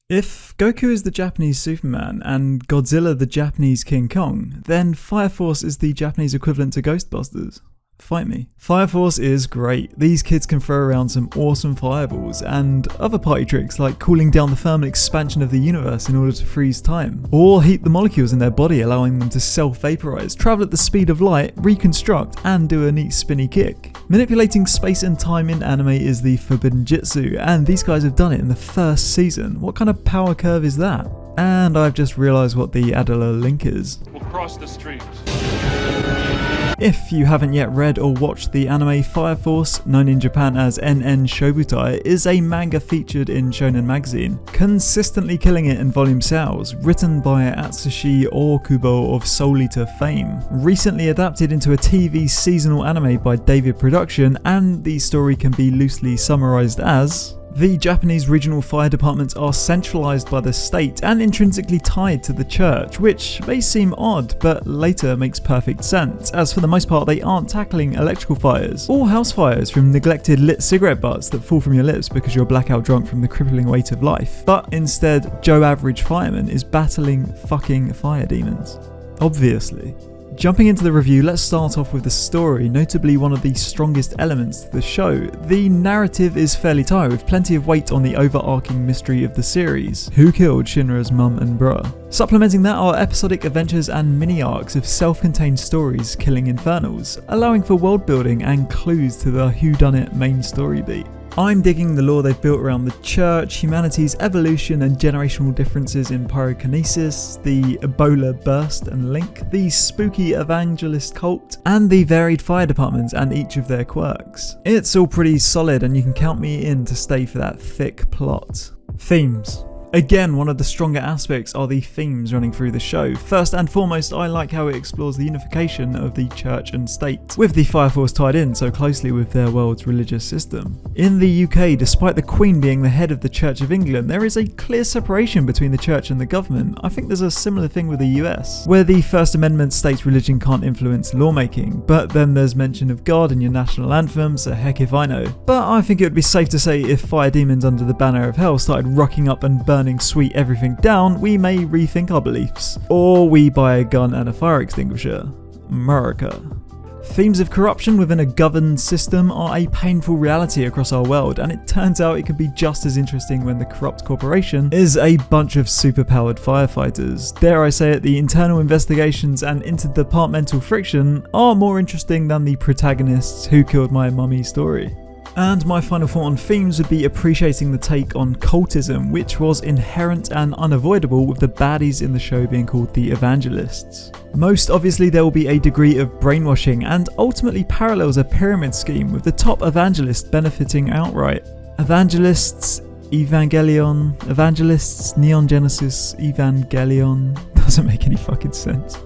If Goku is the Japanese Superman and Godzilla the Japanese King Kong, then FireForce is the Japanese equivalent to Ghostbusters. Fight me. FireForce is great. These kids can throw around some awesome fireballs and other party tricks like cooling down the thermal expansion of the universe in order to freeze time, or heat the molecules in their body allowing them to self-vaporize, travel at the speed of light, reconstruct, and do a neat spinny kick. Manipulating space and time in anime is the forbidden jutsu, and these guys have done it in the first season. What kind of power curve is that? And I've just realised what the Adolla link is. We'll cross the street. If you haven't yet read or watched the anime FireForce, known in Japan as Enen Shouboutai, is a manga featured in Shonen magazine, consistently killing it in volume sales, written by Atsushi Okubo of Soul Eater fame. Recently adapted into a TV seasonal anime by David Production, and the story can be loosely summarised as: the Japanese regional fire departments are centralised by the state and intrinsically tied to the church, which may seem odd, but later makes perfect sense, as for the most part they aren't tackling electrical fires, or house fires from neglected lit cigarette butts that fall from your lips because you're blackout drunk from the crippling weight of life, but instead Joe Average Fireman is battling fucking fire demons. Obviously. Jumping into the review, let's start off with the story, notably one of the strongest elements to the show. The narrative is fairly tight, with plenty of weight on the overarching mystery of the series: who killed Shinra's mum and bruh? Supplementing that are episodic adventures and mini-arcs of self-contained stories killing infernals, allowing for world building and clues to the whodunit main story beat. I'm digging the lore they've built around the church, humanity's evolution and generational differences in pyrokinesis, the Ebola burst and link, the spooky evangelist cult, and the varied fire departments and each of their quirks. It's all pretty solid, and you can count me in to stay for that thick plot. Themes. Again, one of the stronger aspects are the themes running through the show. First and foremost, I like how it explores the unification of the church and state, with the FireForce tied in so closely with their world's religious system. In the UK, despite the Queen being the head of the Church of England, there is a clear separation between the church and the government. I think there's a similar thing with the US, where the First Amendment states religion can't influence lawmaking, but then there's mention of God in your national anthem, so heck if I know. But I think it would be safe to say if fire demons under the banner of hell started rocking up and burning sweet everything down, we may rethink our beliefs. Or we buy a gun and a fire extinguisher. America. Themes of corruption within a governed system are a painful reality across our world, and it turns out it can be just as interesting when the corrupt corporation is a bunch of superpowered firefighters. Dare I say it, the internal investigations and interdepartmental friction are more interesting than the protagonist's "who killed my mummy" story. And my final thought on themes would be appreciating the take on cultism, which was inherent and unavoidable with the baddies in the show being called the Evangelists. Most obviously there will be a degree of brainwashing, and ultimately parallels a pyramid scheme with the top evangelist benefiting outright. Evangelists, Evangelion, Evangelists, Neon Genesis, Evangelion. Doesn't make any fucking sense.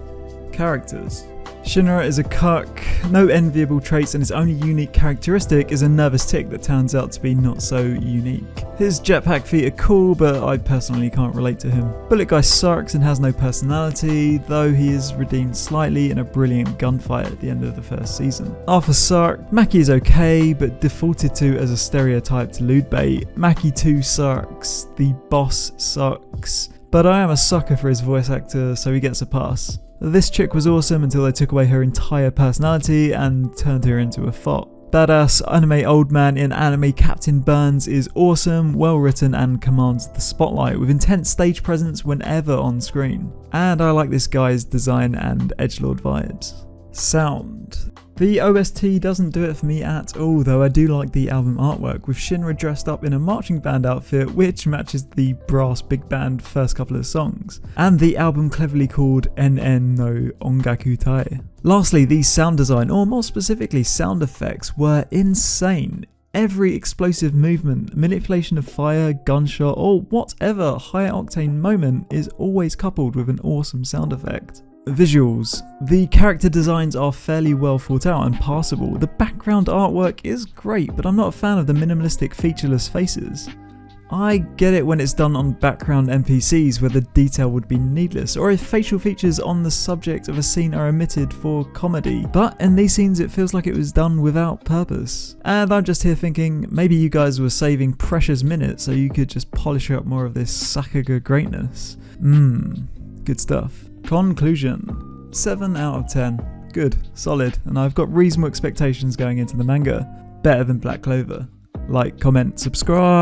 Characters. Shinra is a cuck, no enviable traits, and his only unique characteristic is a nervous tick that turns out to be not so unique. His jetpack feet are cool, but I personally can't relate to him. Bullet Guy sucks and has no personality, though he is redeemed slightly in a brilliant gunfight at the end of the first season. Arthur sucked. Maki is okay, but defaulted to as a stereotyped lewd bait. Maki 2 sucks. The boss sucks. But I am a sucker for his voice actor, so he gets a pass. This chick was awesome until they took away her entire personality and turned her into a fop. Badass anime old man in anime Captain Burns is awesome, well written, and commands the spotlight with intense stage presence whenever on screen. And I like this guy's design and edgelord vibes. Sound. The OST doesn't do it for me at all, though I do like the album artwork, with Shinra dressed up in a marching band outfit which matches the brass big band first couple of songs, and the album cleverly called Enen no Ongaku Tai. Lastly, the sound design, or more specifically sound effects, were insane. Every explosive movement, manipulation of fire, gunshot, or whatever high octane moment is always coupled with an awesome sound effect. Visuals. The character designs are fairly well thought out and passable. The background artwork is great, but I'm not a fan of the minimalistic featureless faces. I get it when it's done on background NPCs where the detail would be needless, or if facial features on the subject of a scene are omitted for comedy, but in these scenes it feels like it was done without purpose. And I'm just here thinking, maybe you guys were saving precious minutes so you could just polish up more of this Sakuga greatness. Good stuff. Conclusion. 7 out of 10. Good, solid, and I've got reasonable expectations going into the manga. Better than Black Clover. Like, comment, subscribe.